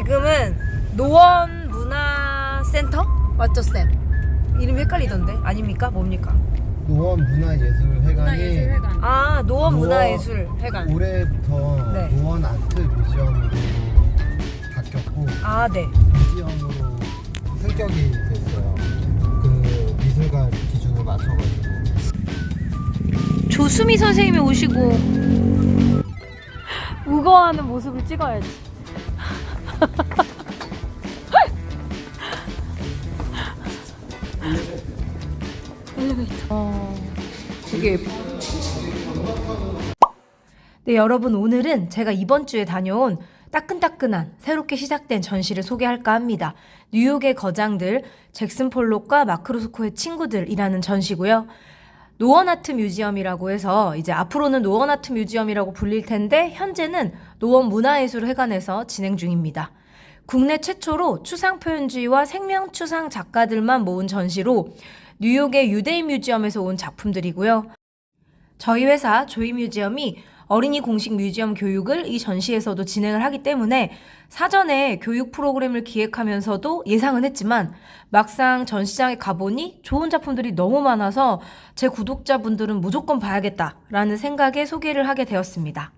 지금은 노원문화센터? 맞죠, 쌤? 이름이 헷갈리던데? 아닙니까? 뭡니까? 노원문화예술회관이 아, 노원문화예술회관. 올해부터 네. 노원 아트 뮤지엄으로 바뀌었고 아, 네. 뮤지엄으로 승격이 됐어요. 그 미술관 기준을 맞춰가지고. 조수미 선생님이 오시고 우거워하는 모습을 찍어야지. 엘리베이터. 되게 예뻐. 네, 여러분, 오늘은 제가 이번 주에 다녀온 따끈따끈한 새롭게 시작된 전시를 소개할까 합니다. 뉴욕의 거장들 잭슨 폴록과 마크 로스코의 친구들이라는 전시고요. 노원 아트 뮤지엄이라고 해서 이제 앞으로는 노원 아트 뮤지엄이라고 불릴 텐데 현재는 노원 문화예술회관에서 진행 중입니다. 국내 최초로 추상표현주의와 생명추상 작가들만 모은 전시로 뉴욕의 유데이 뮤지엄에서 온 작품들이고요. 저희 회사 조이 뮤지엄이 어린이 공식 뮤지엄 교육을 이 전시에서도 진행을 하기 때문에 사전에 교육 프로그램을 기획하면서도 예상은 했지만 막상 전시장에 가보니 좋은 작품들이 너무 많아서 제 구독자분들은 무조건 봐야겠다라는 생각에 소개를 하게 되었습니다.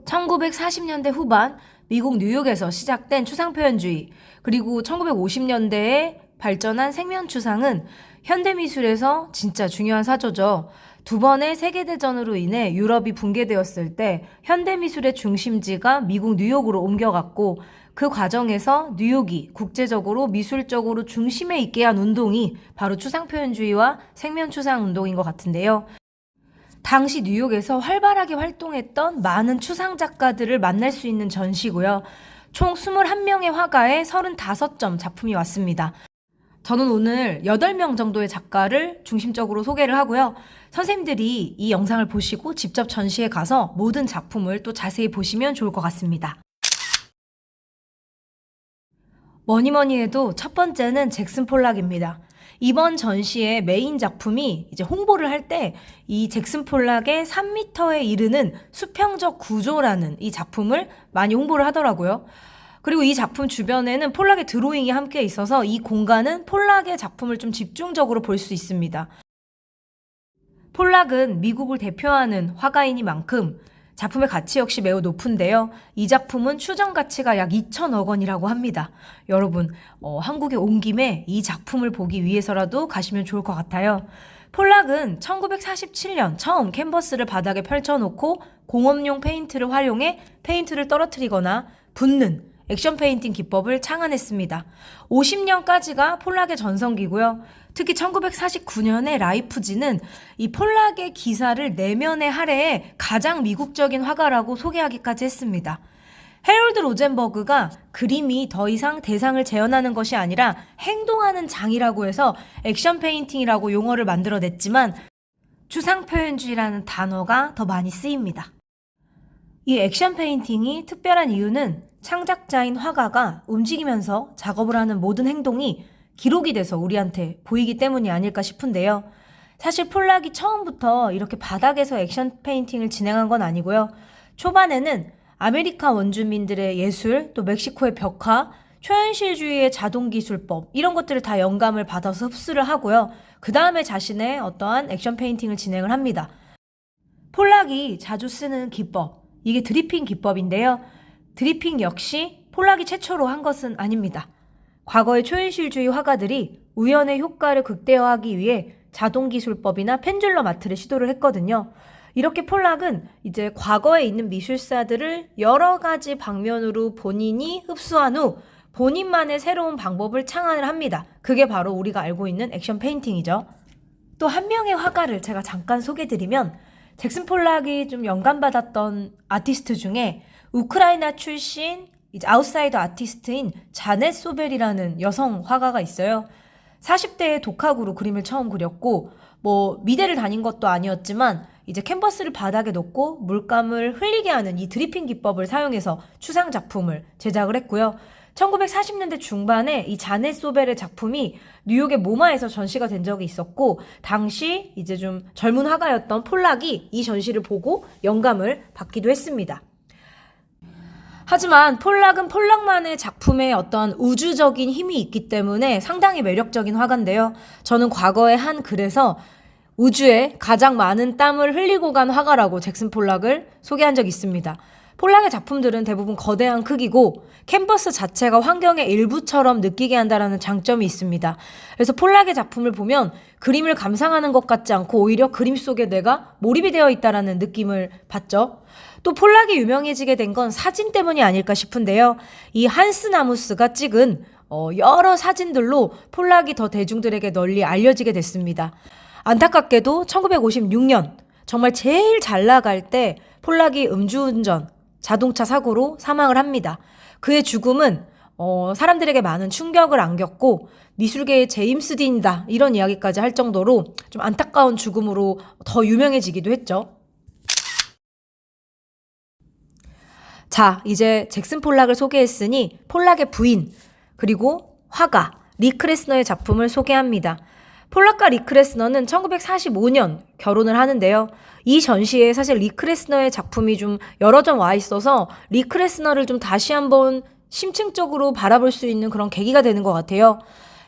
1940년대 후반 미국 뉴욕에서 시작된 추상표현주의, 그리고 1950년대에 발전한 생명추상은 현대미술에서 진짜 중요한 사조죠. 두 번의 세계대전으로 인해 유럽이 붕괴되었을 때 현대미술의 중심지가 미국 뉴욕으로 옮겨갔고 그 과정에서 뉴욕이 국제적으로 미술적으로 중심에 있게 한 운동이 바로 추상표현주의와 생명추상 운동인 것 같은데요. 당시 뉴욕에서 활발하게 활동했던 많은 추상 작가들을 만날 수 있는 전시고요. 총 21명의 화가의 35점 작품이 왔습니다. 저는 오늘 8명 정도의 작가를 중심적으로 소개를 하고요. 선생님들이 이 영상을 보시고 직접 전시에 가서 모든 작품을 또 자세히 보시면 좋을 것 같습니다. 뭐니뭐니 해도 첫 번째는 잭슨 폴락입니다. 이번 전시의 메인 작품이 이제 홍보를 할 때 이 잭슨 폴락의 3m에 이르는 수평적 구조라는 이 작품을 많이 홍보를 하더라고요. 그리고 이 작품 주변에는 폴락의 드로잉이 함께 있어서 이 공간은 폴락의 작품을 좀 집중적으로 볼 수 있습니다. 폴락은 미국을 대표하는 화가이니만큼 작품의 가치 역시 매우 높은데요. 이 작품은 추정 가치가 약 2천억 원이라고 합니다. 여러분, 한국에 온 김에 이 작품을 보기 위해서라도 가시면 좋을 것 같아요. 폴락은 1947년 처음 캔버스를 바닥에 펼쳐놓고 공업용 페인트를 활용해 페인트를 떨어뜨리거나 붓는 액션 페인팅 기법을 창안했습니다. 50년까지가 폴락의 전성기고요. 특히 1949년에 라이프지는 이 폴락의 기사를 내면에 할애해 가장 미국적인 화가라고 소개하기까지 했습니다. 헤럴드 로젠버그가 그림이 더 이상 대상을 재현하는 것이 아니라 행동하는 장이라고 해서 액션 페인팅이라고 용어를 만들어냈지만 추상표현주의라는 단어가 더 많이 쓰입니다. 이 액션 페인팅이 특별한 이유는 창작자인 화가가 움직이면서 작업을 하는 모든 행동이 기록이 돼서 우리한테 보이기 때문이 아닐까 싶은데요. 사실 폴락이 처음부터 이렇게 바닥에서 액션 페인팅을 진행한 건 아니고요. 초반에는 아메리카 원주민들의 예술, 또 멕시코의 벽화, 초현실주의의 자동기술법 이런 것들을 다 영감을 받아서 흡수를 하고요. 그 다음에 자신의 어떠한 액션 페인팅을 진행을 합니다. 폴락이 자주 쓰는 기법, 이게 드리핑 기법인데요. 드리핑 역시 폴락이 최초로 한 것은 아닙니다. 과거의 초현실주의 화가들이 우연의 효과를 극대화하기 위해 자동기술법이나 펜듈럼 아트를 시도를 했거든요. 이렇게 폴락은 이제 과거에 있는 미술사들을 여러 가지 방면으로 본인이 흡수한 후 본인만의 새로운 방법을 창안을 합니다. 그게 바로 우리가 알고 있는 액션 페인팅이죠. 또 한 명의 화가를 제가 잠깐 소개드리면 잭슨 폴락이 좀 영감받았던 아티스트 중에 우크라이나 출신 이제 아웃사이더 아티스트인 자넷 소벨이라는 여성 화가가 있어요. 40대에 독학으로 그림을 처음 그렸고 미대를 다닌 것도 아니었지만 이제 캔버스를 바닥에 놓고 물감을 흘리게 하는 이 드리핑 기법을 사용해서 추상 작품을 제작을 했고요. 1940년대 중반에 이 자넷 소벨의 작품이 뉴욕의 모마에서 전시가 된 적이 있었고 당시 이제 좀 젊은 화가였던 폴락이 이 전시를 보고 영감을 받기도 했습니다. 하지만 폴락은 폴락만의 작품에 어떤 우주적인 힘이 있기 때문에 상당히 매력적인 화가인데요. 저는 과거에 한 글에서 우주에 가장 많은 땀을 흘리고 간 화가라고 잭슨 폴락을 소개한 적이 있습니다. 폴락의 작품들은 대부분 거대한 크기고 캔버스 자체가 환경의 일부처럼 느끼게 한다는 장점이 있습니다. 그래서 폴락의 작품을 보면 그림을 감상하는 것 같지 않고 오히려 그림 속에 내가 몰입이 되어 있다는 느낌을 받죠. 또 폴락이 유명해지게 된 건 사진 때문이 아닐까 싶은데요. 이 한스 나무스가 찍은 여러 사진들로 폴락이 더 대중들에게 널리 알려지게 됐습니다. 안타깝게도 1956년 정말 제일 잘 나갈 때 폴락이 음주운전, 자동차 사고로 사망을 합니다. 그의 죽음은 사람들에게 많은 충격을 안겼고 미술계의 제임스 딘이다 이런 이야기까지 할 정도로 좀 안타까운 죽음으로 더 유명해지기도 했죠. 자, 이제 잭슨 폴락을 소개했으니 폴락의 부인 그리고 화가 리 크레스너의 작품을 소개합니다. 폴락과 리 크레스너는 1945년 결혼을 하는데요. 이 전시에 사실 리 크레스너의 작품이 좀 여러 점 와 있어서 리 크레스너를 좀 다시 한번 심층적으로 바라볼 수 있는 그런 계기가 되는 것 같아요.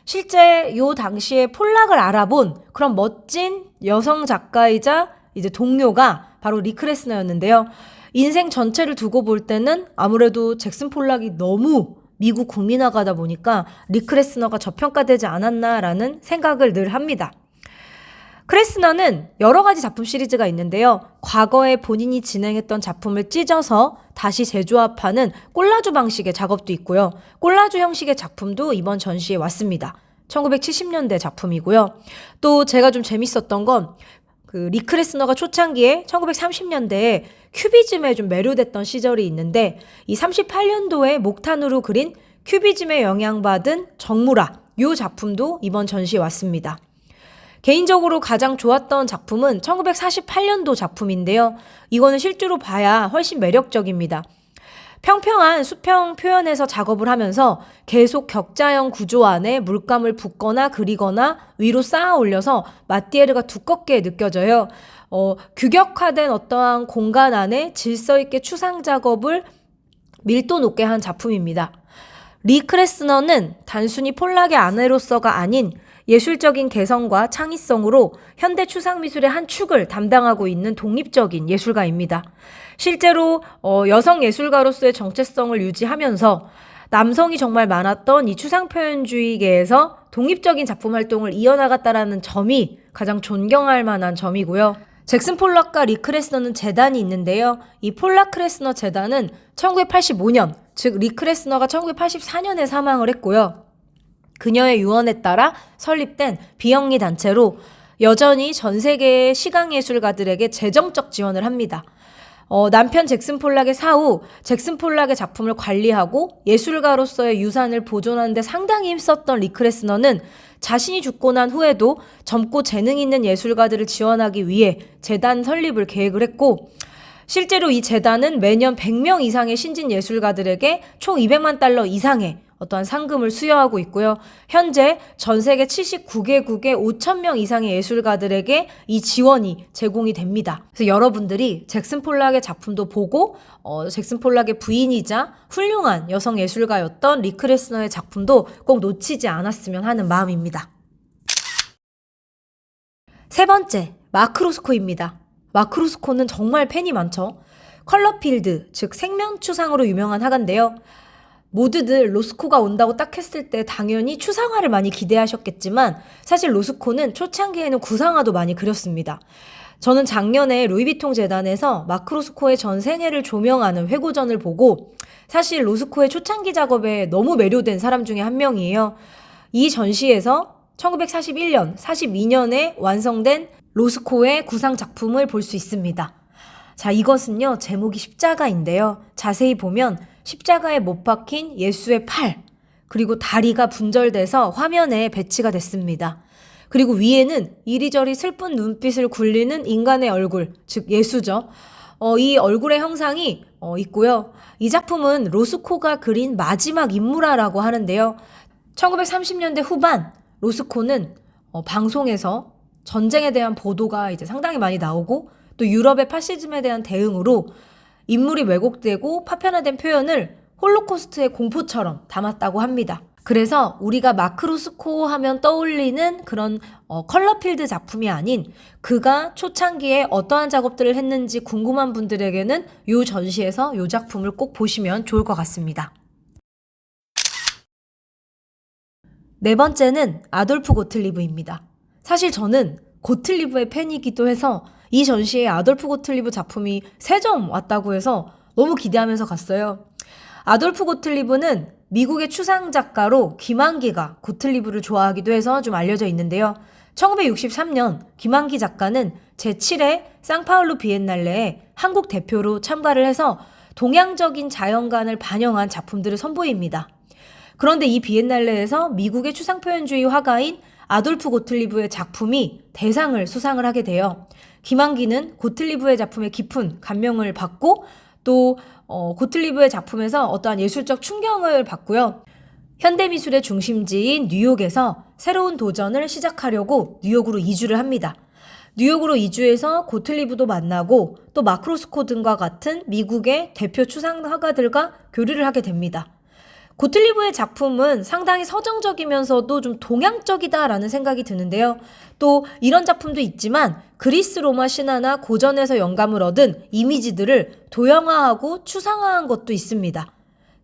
실제 요 당시에 폴락을 알아본 그런 멋진 여성 작가이자 이제 동료가 바로 리 크레스너였는데요. 인생 전체를 두고 볼 때는 아무래도 잭슨 폴락이 너무 미국 국민화가다 보니까 리 크레스너가 저평가되지 않았나라는 생각을 늘 합니다. 크레스너는 여러 가지 작품 시리즈가 있는데요. 과거에 본인이 진행했던 작품을 찢어서 다시 재조합하는 콜라주 방식의 작업도 있고요. 콜라주 형식의 작품도 이번 전시에 왔습니다. 1970년대 작품이고요. 또 제가 좀 재밌었던 건 리 크레스너가 초창기에 1930년대에 큐비즘에 좀 매료됐던 시절이 있는데 이 38년도에 목탄으로 그린 큐비즘에 영향받은 정무라 이 작품도 이번 전시에 왔습니다. 개인적으로 가장 좋았던 작품은 1948년도 작품인데요. 이거는 실제로 봐야 훨씬 매력적입니다. 평평한 수평 표현에서 작업을 하면서 계속 격자형 구조 안에 물감을 붓거나 그리거나 위로 쌓아 올려서 마티에르가 두껍게 느껴져요. 규격화된 어떠한 공간 안에 질서 있게 추상 작업을 밀도 높게 한 작품입니다. 리 크레스너는 단순히 폴락의 아내로서가 아닌 예술적인 개성과 창의성으로 현대 추상미술의 한 축을 담당하고 있는 독립적인 예술가입니다. 실제로 여성 예술가로서의 정체성을 유지하면서 남성이 정말 많았던 이 추상표현주의계에서 독립적인 작품 활동을 이어나갔다라는 점이 가장 존경할 만한 점이고요. 잭슨 폴락과 리 크레스너는 재단이 있는데요. 이 폴락 크레스너 재단은 1985년, 즉 리 크레스너가 1984년에 사망을 했고요. 그녀의 유언에 따라 설립된 비영리 단체로 여전히 전 세계의 시각예술가들에게 재정적 지원을 합니다. 남편 잭슨 폴락의 사후 잭슨 폴락의 작품을 관리하고 예술가로서의 유산을 보존하는 데 상당히 힘썼던 리 크레스너는 자신이 죽고 난 후에도 젊고 재능 있는 예술가들을 지원하기 위해 재단 설립을 계획을 했고 실제로 이 재단은 매년 100명 이상의 신진 예술가들에게 총 200만 달러 이상의 어떠한 상금을 수여하고 있고요. 현재 전 세계 79개국의 5,000명 이상의 예술가들에게 이 지원이 제공이 됩니다. 그래서 여러분들이 잭슨 폴락의 작품도 보고 잭슨 폴락의 부인이자 훌륭한 여성 예술가였던 리 크레스너의 작품도 꼭 놓치지 않았으면 하는 마음입니다. 세 번째, 마크 로스코입니다. 마크 로스코는 정말 팬이 많죠. 컬러필드, 즉 생면추상으로 유명한 화가인데요. 모두들 로스코가 온다고 딱 했을 때 당연히 추상화를 많이 기대하셨겠지만 사실 로스코는 초창기에는 구상화도 많이 그렸습니다. 저는 작년에 루이비통 재단에서 마크 로스코의 전 생애를 조명하는 회고전을 보고 사실 로스코의 초창기 작업에 너무 매료된 사람 중에 한 명이에요. 이 전시에서 1941년, 42년에 완성된 로스코의 구상 작품을 볼 수 있습니다. 자, 이것은요, 제목이 십자가인데요. 자세히 보면 십자가에 못 박힌 예수의 팔, 그리고 다리가 분절돼서 화면에 배치가 됐습니다. 그리고 위에는 이리저리 슬픈 눈빛을 굴리는 인간의 얼굴, 즉 예수죠. 이 얼굴의 형상이 있고요. 이 작품은 로스코가 그린 마지막 인물화라고 하는데요. 1930년대 후반 로스코는 방송에서 전쟁에 대한 보도가 이제 상당히 많이 나오고 또 유럽의 파시즘에 대한 대응으로 인물이 왜곡되고 파편화된 표현을 홀로코스트의 공포처럼 담았다고 합니다. 그래서 우리가 마크로스코 하면 떠올리는 그런 컬러필드 작품이 아닌 그가 초창기에 어떠한 작업들을 했는지 궁금한 분들에게는 이 전시에서 이 작품을 꼭 보시면 좋을 것 같습니다. 네 번째는 아돌프 고틀리브입니다. 사실 저는 고틀리브의 팬이기도 해서 이 전시에 아돌프 고틀리브 작품이 3점 왔다고 해서 너무 기대하면서 갔어요. 아돌프 고틀리브는 미국의 추상 작가로 김환기가 고틀리브를 좋아하기도 해서 좀 알려져 있는데요. 1963년 김환기 작가는 제7회 상파울루 비엔날레에 한국 대표로 참가를 해서 동양적인 자연관을 반영한 작품들을 선보입니다. 그런데 이 비엔날레에서 미국의 추상표현주의 화가인 아돌프 고틀리브의 작품이 대상을 수상을 하게 돼요. 김환기는 고틀리브의 작품에 깊은 감명을 받고 또 고틀리브의 작품에서 어떠한 예술적 충격을 받고요. 현대미술의 중심지인 뉴욕에서 새로운 도전을 시작하려고 뉴욕으로 이주를 합니다. 뉴욕으로 이주해서 고틀리브도 만나고 또 마크로스코 등과 같은 미국의 대표 추상 화가들과 교류를 하게 됩니다. 고틀리브의 작품은 상당히 서정적이면서도 좀 동양적이다라는 생각이 드는데요. 또 이런 작품도 있지만 그리스 로마 신화나 고전에서 영감을 얻은 이미지들을 도형화하고 추상화한 것도 있습니다.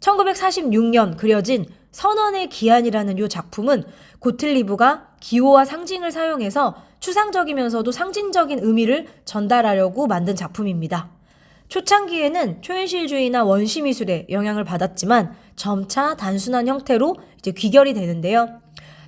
1946년 그려진 선원의 기한이라는 이 작품은 고틀리브가 기호와 상징을 사용해서 추상적이면서도 상징적인 의미를 전달하려고 만든 작품입니다. 초창기에는 초현실주의나 원시미술에 영향을 받았지만 점차 단순한 형태로 이제 귀결이 되는데요.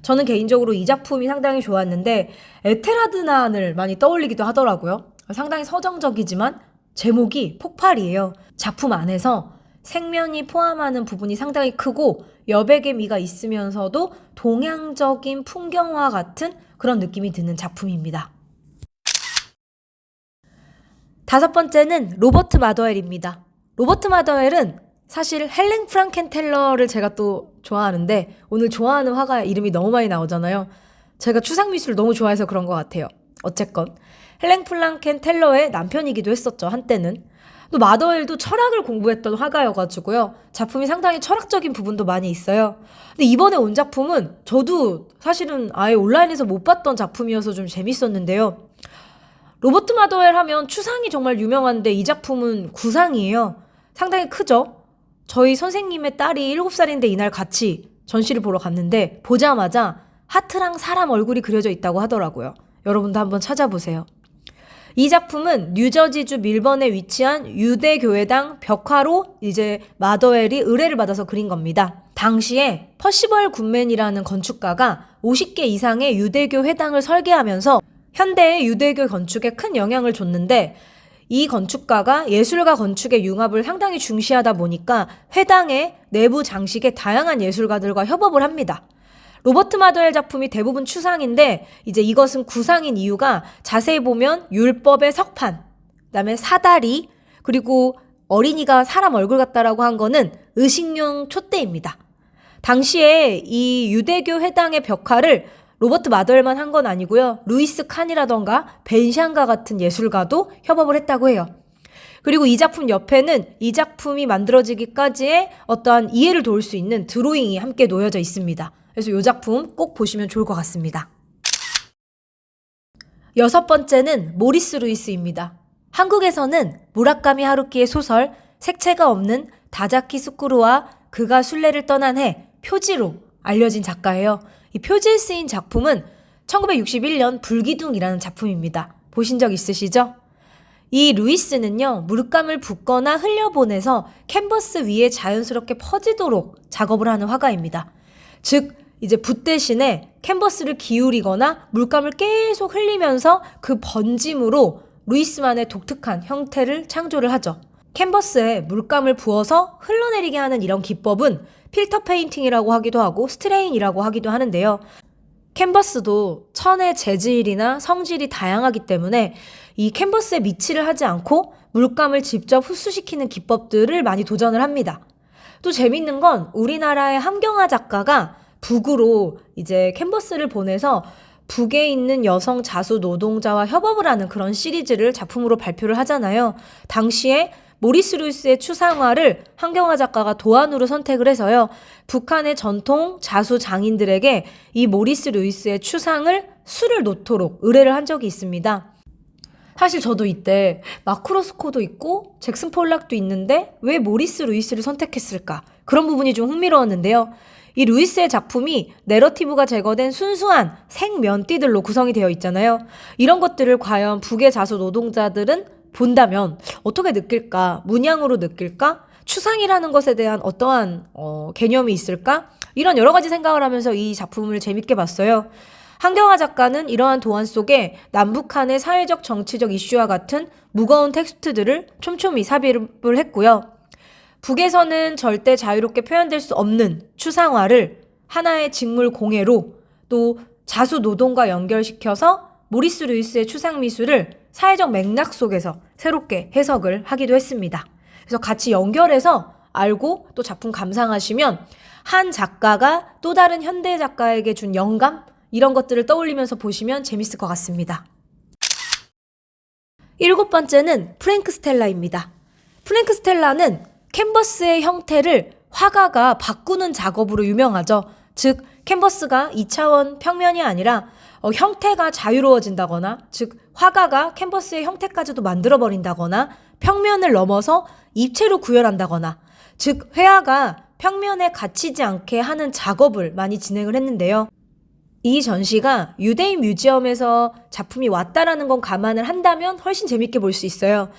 저는 개인적으로 이 작품이 상당히 좋았는데 에테라드난을 많이 떠올리기도 하더라고요. 상당히 서정적이지만 제목이 폭발이에요. 작품 안에서 생면이 포함하는 부분이 상당히 크고 여백의 미가 있으면서도 동양적인 풍경화 같은 그런 느낌이 드는 작품입니다. 5번째는 로버트 마더웰입니다. 로버트 마더웰은 사실 헬렌 프랑켄텔러를 제가 또 좋아하는데 오늘 좋아하는 화가 이름이 너무 많이 나오잖아요. 제가 추상미술을 너무 좋아해서 그런 것 같아요. 어쨌건 헬렌 프랑켄텔러의 남편이기도 했었죠, 한때는. 또 마더웰도 철학을 공부했던 화가여가지고요. 작품이 상당히 철학적인 부분도 많이 있어요. 근데 이번에 온 작품은 저도 사실은 아예 온라인에서 못 봤던 작품이어서 좀 재밌었는데요. 로버트 마더웰 하면 추상이 정말 유명한데 이 작품은 구상이에요. 상당히 크죠? 저희 선생님의 딸이 7살인데 이날 같이 전시를 보러 갔는데 보자마자 하트랑 사람 얼굴이 그려져 있다고 하더라고요. 여러분도 한번 찾아보세요. 이 작품은 뉴저지주 밀번에 위치한 유대교회당 벽화로 이제 마더웰이 의뢰를 받아서 그린 겁니다. 당시에 퍼시벌 굿맨이라는 건축가가 50개 이상의 유대교 회당을 설계하면서 현대의 유대교 건축에 큰 영향을 줬는데 이 건축가가 예술과 건축의 융합을 상당히 중시하다 보니까 회당의 내부 장식에 다양한 예술가들과 협업을 합니다. 로버트 마더웰 작품이 대부분 추상인데 이제 이것은 구상인 이유가 자세히 보면 율법의 석판, 그다음에 사다리, 그리고 어린이가 사람 얼굴 같다라고 한 거는 의식용 촛대입니다. 당시에 이 유대교 회당의 벽화를 로버트 마더웰만 한 건 아니고요. 루이스 칸이라던가 벤샹가 같은 예술가도 협업을 했다고 해요. 그리고 이 작품 옆에는 이 작품이 만들어지기까지의 어떠한 이해를 도울 수 있는 드로잉이 함께 놓여져 있습니다. 그래서 이 작품 꼭 보시면 좋을 것 같습니다. 6번째는 모리스 루이스입니다. 한국에서는 무라카미 하루키의 소설 색채가 없는 다자키 스쿠루와 그가 순례를 떠난 해 표지로 알려진 작가예요. 이 표지에 쓰인 작품은 1961년 불기둥이라는 작품입니다. 보신 적 있으시죠? 이 루이스는요, 물감을 붓거나 흘려보내서 캔버스 위에 자연스럽게 퍼지도록 작업을 하는 화가입니다. 즉, 이제 붓 대신에 캔버스를 기울이거나 물감을 계속 흘리면서 그 번짐으로 루이스만의 독특한 형태를 창조를 하죠. 캔버스에 물감을 부어서 흘러내리게 하는 이런 기법은 필터 페인팅이라고 하기도 하고 스트레인이라고 하기도 하는데요. 캔버스도 천의 재질이나 성질이 다양하기 때문에 이 캔버스에 미치를 하지 않고 물감을 직접 흡수시키는 기법들을 많이 도전을 합니다. 또 재밌는 건 우리나라의 함경화 작가가 북으로 이제 캔버스를 보내서 북에 있는 여성 자수 노동자와 협업을 하는 그런 시리즈를 작품으로 발표를 하잖아요. 당시에 모리스 루이스의 추상화를 한경화 작가가 도안으로 선택을 해서요. 북한의 전통 자수 장인들에게 이 모리스 루이스의 추상을 수를 놓도록 의뢰를 한 적이 있습니다. 사실 저도 이때 마크 로스코도 있고 잭슨 폴락도 있는데 왜 모리스 루이스를 선택했을까? 그런 부분이 좀 흥미로웠는데요. 이 루이스의 작품이 내러티브가 제거된 순수한 생면띠들로 구성이 되어 있잖아요. 이런 것들을 과연 북의 자수 노동자들은 본다면 어떻게 느낄까? 문양으로 느낄까? 추상이라는 것에 대한 어떠한 개념이 있을까? 이런 여러 가지 생각을 하면서 이 작품을 재밌게 봤어요. 한경화 작가는 이러한 도안 속에 남북한의 사회적 정치적 이슈와 같은 무거운 텍스트들을 촘촘히 삽입을 했고요. 북에서는 절대 자유롭게 표현될 수 없는 추상화를 하나의 직물 공예로 또 자수 노동과 연결시켜서 모리스 루이스의 추상 미술을 사회적 맥락 속에서 새롭게 해석을 하기도 했습니다. 그래서 같이 연결해서 알고 또 작품 감상하시면 한 작가가 또 다른 현대 작가에게 준 영감 이런 것들을 떠올리면서 보시면 재밌을 것 같습니다. 7번째는 프랭크 스텔라입니다. 프랭크 스텔라는 캔버스의 형태를 화가가 바꾸는 작업으로 유명하죠. 즉 캔버스가 2차원 평면이 아니라 형태가 자유로워진다거나 즉 화가가 캔버스의 형태까지도 만들어버린다거나 평면을 넘어서 입체로 구현한다거나 즉 회화가 평면에 갇히지 않게 하는 작업을 많이 진행을 했는데요. 이 전시가 유대인 뮤지엄에서 작품이 왔다라는 건 감안을 한다면 훨씬 재밌게 볼 수 있어요.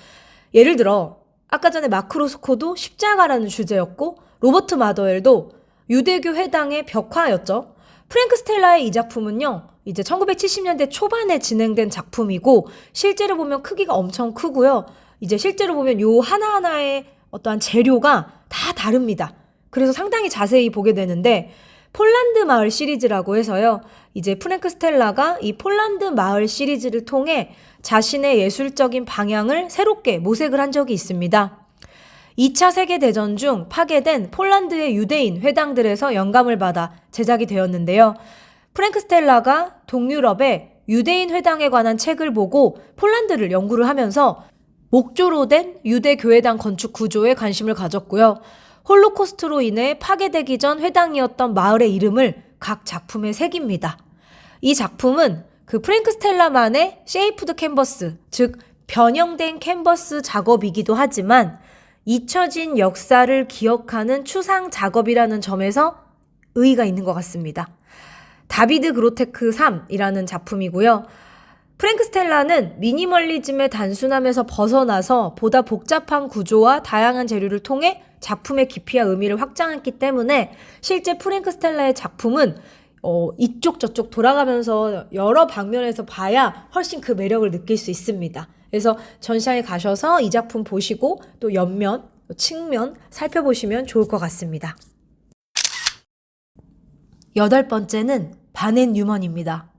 예를 들어 아까 전에 마크 로스코도 십자가라는 주제였고 로버트 마더웰도 유대교 회당의 벽화였죠. 프랭크 스텔라의 이 작품은요. 이제 1970년대 초반에 진행된 작품이고 실제로 보면 크기가 엄청 크고요. 이제 실제로 보면 요 하나하나의 어떠한 재료가 다 다릅니다. 그래서 상당히 자세히 보게 되는데 폴란드 마을 시리즈라고 해서요. 이제 프랭크 스텔라가 이 폴란드 마을 시리즈를 통해 자신의 예술적인 방향을 새롭게 모색을 한 적이 있습니다. 2차 세계대전 중 파괴된 폴란드의 유대인 회당들에서 영감을 받아 제작이 되었는데요. 프랭크 스텔라가 동유럽의 유대인 회당에 관한 책을 보고 폴란드를 연구를 하면서 목조로 된 유대 교회당 건축 구조에 관심을 가졌고요. 홀로코스트로 인해 파괴되기 전 회당이었던 마을의 이름을 각 작품에 새깁니다. 이 작품은 그 프랭크 스텔라만의 쉐이프드 캔버스, 즉 변형된 캔버스 작업이기도 하지만 잊혀진 역사를 기억하는 추상 작업이라는 점에서 의의가 있는 것 같습니다. 다비드 그로테크 3이라는 작품이고요. 프랭크 스텔라는 미니멀리즘의 단순함에서 벗어나서 보다 복잡한 구조와 다양한 재료를 통해 작품의 깊이와 의미를 확장했기 때문에 실제 프랭크 스텔라의 작품은 이쪽 저쪽 돌아가면서 여러 방면에서 봐야 훨씬 그 매력을 느낄 수 있습니다. 그래서 전시장에 가셔서 이 작품 보시고 또 옆면, 측면 살펴보시면 좋을 것 같습니다. 8번째는 바넷 뉴먼입니다.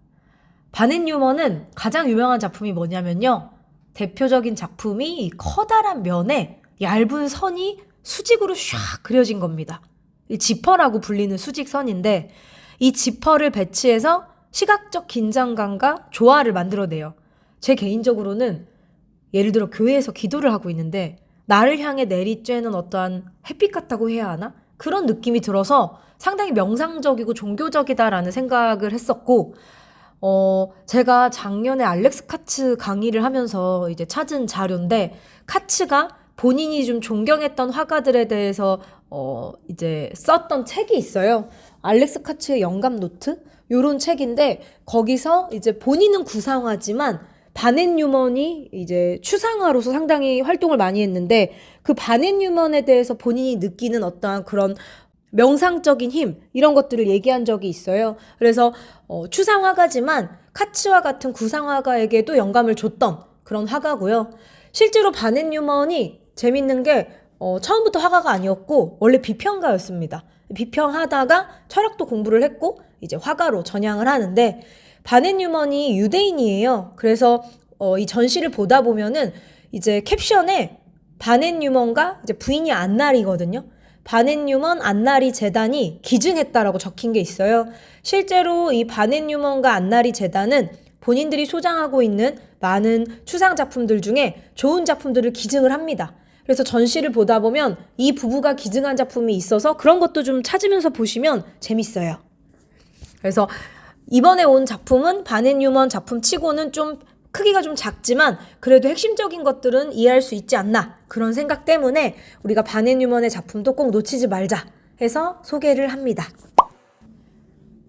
바넷 뉴먼은 가장 유명한 작품이 뭐냐면요. 대표적인 작품이 이 커다란 면에 얇은 선이 수직으로 샥 그려진 겁니다. 이 지퍼라고 불리는 수직선인데 이 지퍼를 배치해서 시각적 긴장감과 조화를 만들어내요. 제 개인적으로는 예를 들어 교회에서 기도를 하고 있는데 나를 향해 내리쬐는 어떠한 햇빛 같다고 해야 하나? 그런 느낌이 들어서 상당히 명상적이고 종교적이다라는 생각을 했었고 제가 작년에 알렉스 카츠 강의를 하면서 이제 찾은 자료인데 카츠가 본인이 좀 존경했던 화가들에 대해서 이제 썼던 책이 있어요. 알렉스 카츠의 영감 노트? 요런 책인데 거기서 이제 본인은 구상화지만 바넷 뉴먼이 이제 추상화로서 상당히 활동을 많이 했는데 그 바넷 뉴먼에 대해서 본인이 느끼는 어떠한 그런 명상적인 힘 이런 것들을 얘기한 적이 있어요. 그래서 추상화가지만 카츠와 같은 구상화가에게도 영감을 줬던 그런 화가고요. 실제로 바넷 뉴먼이 재밌는 게 처음부터 화가가 아니었고 원래 비평가였습니다. 비평하다가 철학도 공부를 했고 이제 화가로 전향을 하는데 바넷 뉴먼이 유대인이에요. 그래서 이 전시를 보다 보면은 이제 캡션에 바넷 뉴먼과 이제 부인이 안나리거든요. 바넷 뉴먼 안나리 재단이 기증했다라고 적힌 게 있어요. 실제로 이 바넷 뉴먼과 안나리 재단은 본인들이 소장하고 있는 많은 추상 작품들 중에 좋은 작품들을 기증을 합니다. 그래서 전시를 보다 보면 이 부부가 기증한 작품이 있어서 그런 것도 좀 찾으면서 보시면 재밌어요. 그래서 이번에 온 작품은 바넨유먼 작품 치고는 좀 크기가 좀 작지만 그래도 핵심적인 것들은 이해할 수 있지 않나, 그런 생각 때문에 우리가 바넨유먼의 작품도 꼭 놓치지 말자 해서 소개를 합니다.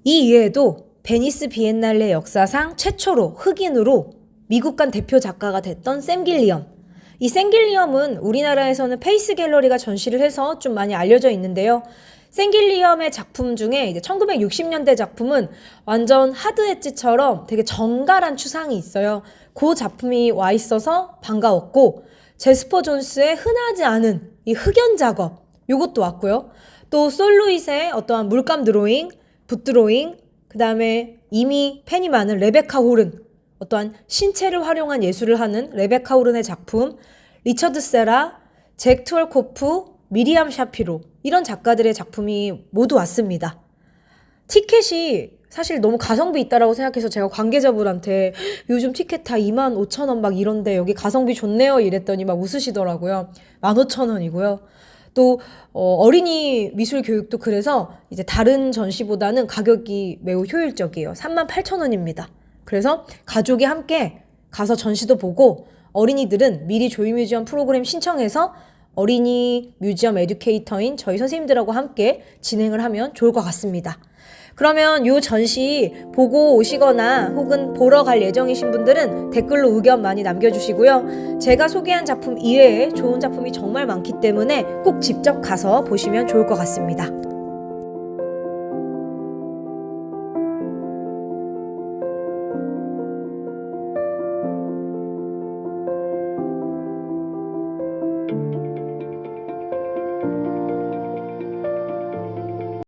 이 이외에도 베니스 비엔날레 역사상 최초로 흑인으로 미국간 대표 작가가 됐던 샘 길리엄. 이 샘 길리엄은 우리나라에서는 페이스 갤러리가 전시를 해서 좀 많이 알려져 있는데요. 샘 길리엄의 작품 중에 이제 1960년대 작품은 완전 하드 엣지처럼 되게 정갈한 추상이 있어요. 그 작품이 와 있어서 반가웠고, 제스퍼 존스의 흔하지 않은 이 흑연 작업, 요것도 왔고요. 또 솔루잇의 어떠한 물감 드로잉, 붓 드로잉, 그 다음에 이미 팬이 많은 레베카 호른, 어떠한 신체를 활용한 예술을 하는 레베카 호른의 작품, 리처드 세라, 잭 투얼코프, 미리암 샤피로, 이런 작가들의 작품이 모두 왔습니다. 티켓이 사실 너무 가성비 있다라고 생각해서 제가 관계자분한테 요즘 티켓 다 25,000원 막 이런데 여기 가성비 좋네요 이랬더니 막 웃으시더라고요. 15,000원이고요. 또 어린이 미술 교육도 그래서 이제 다른 전시보다는 가격이 매우 효율적이에요. 38,000원입니다. 그래서 가족이 함께 가서 전시도 보고, 어린이들은 미리 조이뮤지엄 프로그램 신청해서 어린이 뮤지엄 에듀케이터인 저희 선생님들하고 함께 진행을 하면 좋을 것 같습니다. 그러면 이 전시 보고 오시거나 혹은 보러 갈 예정이신 분들은 댓글로 의견 많이 남겨주시고요. 제가 소개한 작품 이외에 좋은 작품이 정말 많기 때문에 꼭 직접 가서 보시면 좋을 것 같습니다.